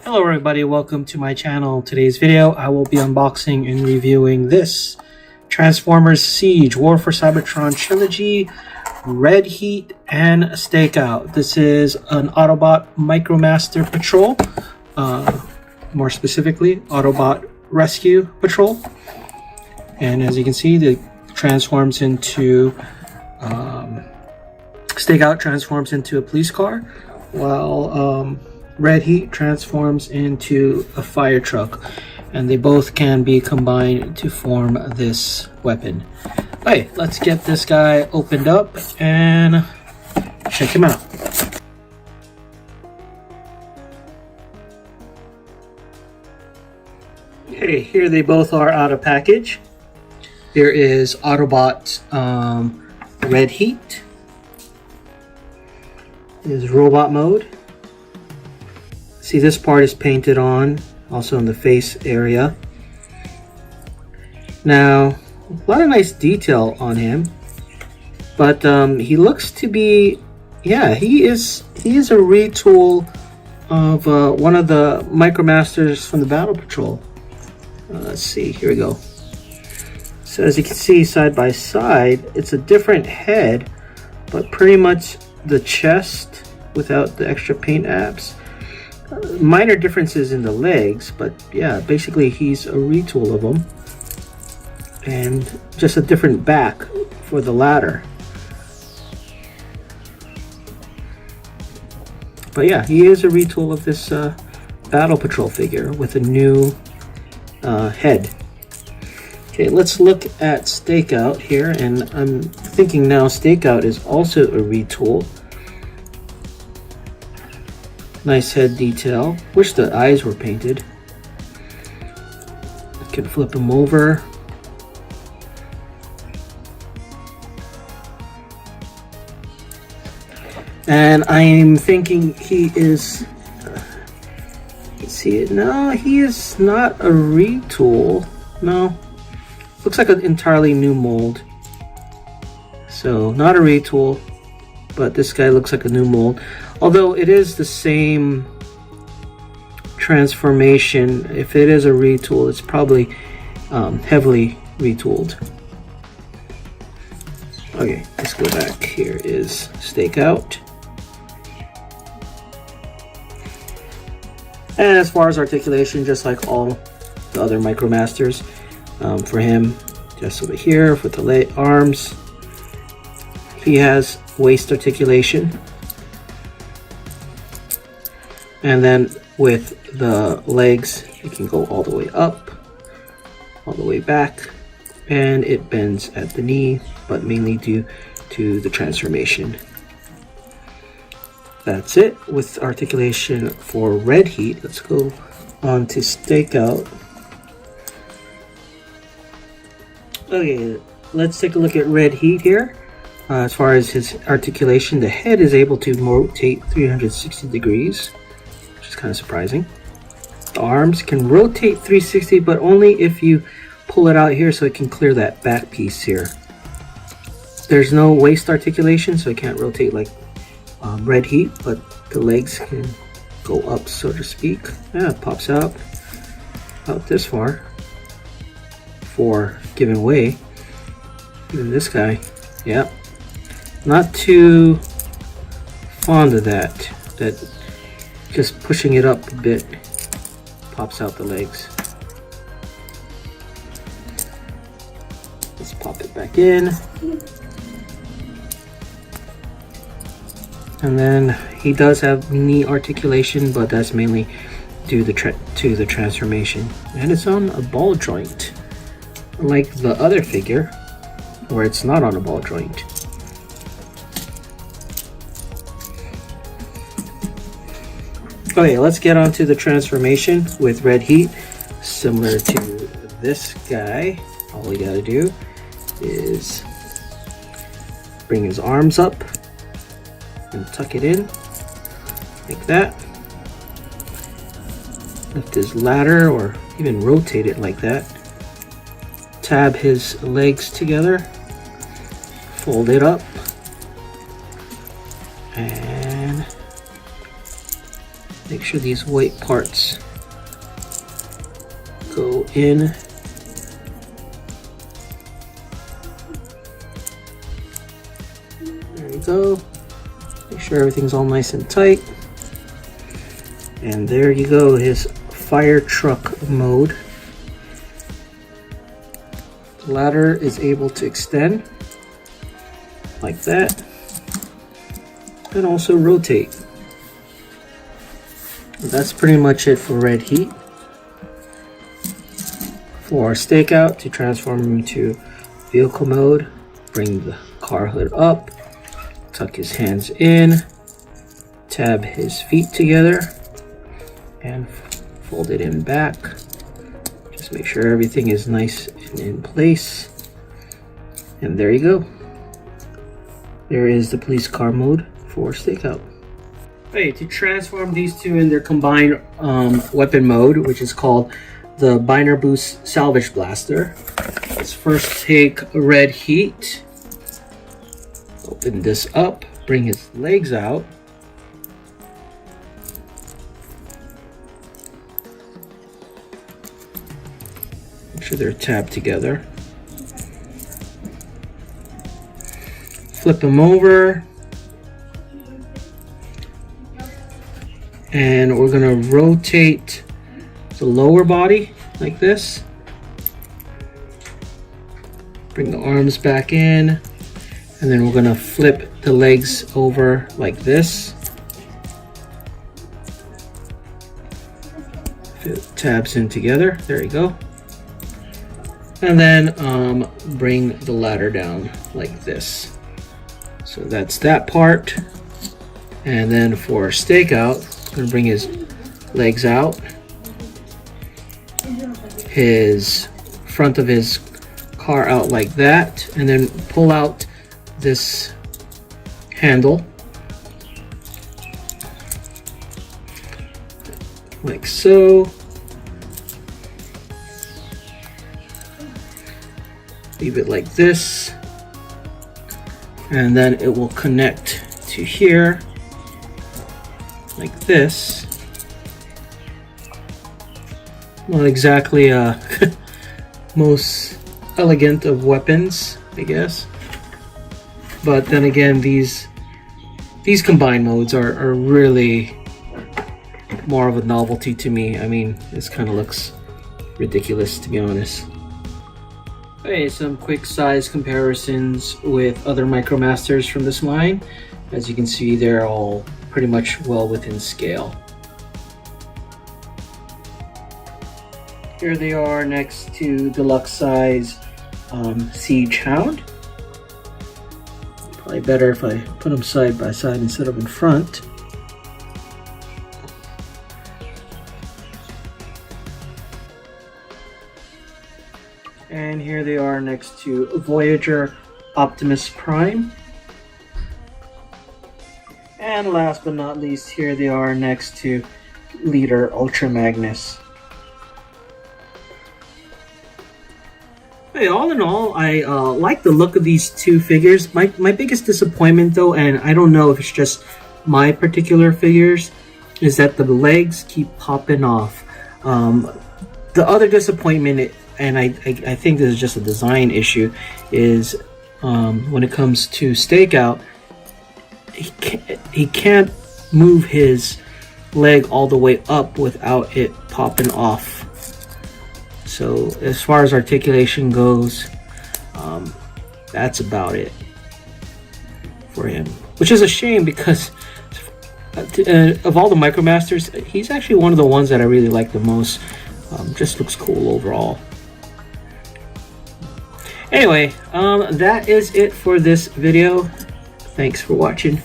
Hello everybody, welcome to my channel. Today's video I will be unboxing and reviewing this Transformers Siege War for Cybertron Trilogy Red Heat and Stakeout. This is an Autobot Micromaster Patrol, more specifically Autobot Rescue Patrol, and as you can see it transforms into Stakeout transforms into a police car, while Red Heat transforms into a fire truck, and they both can be combined to form this weapon. Alright, let's get this guy opened up and check him out. Okay, here they both are out of package. Here is Autobot Red Heat. Is robot mode. See, this part is painted on, also in the face area. Now, a lot of nice detail on him, but he looks to be, yeah, he is a retool of one of the Micromasters from the Battle Patrol. Let's see, here we go. So as you can see, side by side, it's a different head, but pretty much the chest without the extra paint apps. Minor differences in the legs, but yeah, basically he's a retool of them, and just a different back for the ladder. But yeah, he is a retool of this Battle Patrol figure with a new head. Okay, let's look at Stakeout here, and I'm thinking now Stakeout is also a retool. Nice head detail. Wish the eyes were painted. I can flip him over. And I'm thinking he is, let's see it. No, he is not a retool. No. Looks like an entirely new mold. So, not a retool, but this guy looks like a new mold. Although it is the same transformation, if it is a retool, it's probably heavily retooled. Okay, let's go back. Here is Stakeout. And as far as articulation, just like all the other Micromasters, for him, just over here with the arms, he has waist articulation. And then with the legs, it can go all the way up, all the way back, and it bends at the knee, but mainly due to the transformation. That's it with articulation for Red Heat. Let's go on to Stakeout. Okay, let's take a look at Red Heat here. As far as his articulation, the head is able to rotate 360 degrees, which is kind of surprising. The arms can rotate 360, but only if you pull it out here so it can clear that back piece here. There's no waist articulation, so it can't rotate like Red Heat, but the legs can go up, so to speak. Yeah, it pops out this far for giving way. Even this guy, yeah. Not too fond of that just pushing it up a bit pops out the legs. Let's pop it back in. And then he does have knee articulation, but that's mainly due to the transformation. And it's on a ball joint, unlike the other figure where it's not on a ball joint. Okay, let's get on to the transformation with Red Heat. Similar to this guy, all we gotta do is bring his arms up and tuck it in like that. Lift his ladder or even rotate it like that. Tab his legs together, fold it up, and like make sure these white parts go in. There you go. Make sure everything's all nice and tight. And there you go, his fire truck mode. The ladder is able to extend like that and also rotate. That's pretty much it for red heat. For our stakeout, to transform him into vehicle mode, bring the car hood up, tuck his hands in, tab his feet together, and fold it in back. Just make sure everything is nice and in place. And there you go. There is the police car mode for stakeout. Okay, to transform these two in their combined weapon mode, which is called the Binder Boost Salvage Blaster, let's first take red heat, open this up, bring his legs out, make sure they're tabbed together, flip him over, and we're gonna rotate the lower body like this. Bring the arms back in, and then we're gonna flip the legs over like this. Fit tabs in together. There you go. And then bring the ladder down like this. So that's that part. And then for stakeout, I'm gonna bring his legs out, his front of his car out like that, and then pull out this handle like so. Leave it like this, and then it will connect to here like this. Not exactly most elegant of weapons, I guess, but then again, these combined modes are really more of a novelty to me. I mean, this kind of looks ridiculous, to be honest. Okay, some quick size comparisons with other Micromasters from this line. As you can see, they're all pretty much well within scale. Here they are next to deluxe size Siege Hound. Probably better if I put them side by side instead of in front. And here they are next to Voyager Optimus Prime. And last but not least, here they are next to Leader Ultra Magnus. Hey, all in all, I like the look of these two figures. My biggest disappointment though, and I don't know if it's just my particular figures, is that the legs keep popping off. The other disappointment, and I think this is just a design issue, is when it comes to stakeout, he can't move his leg all the way up without it popping off. So as far as articulation goes, that's about it for him, which is a shame because of all the Micromasters, he's actually one of the ones that I really like the most. Just looks cool overall. Anyway, that is it for this video. Thanks for watching.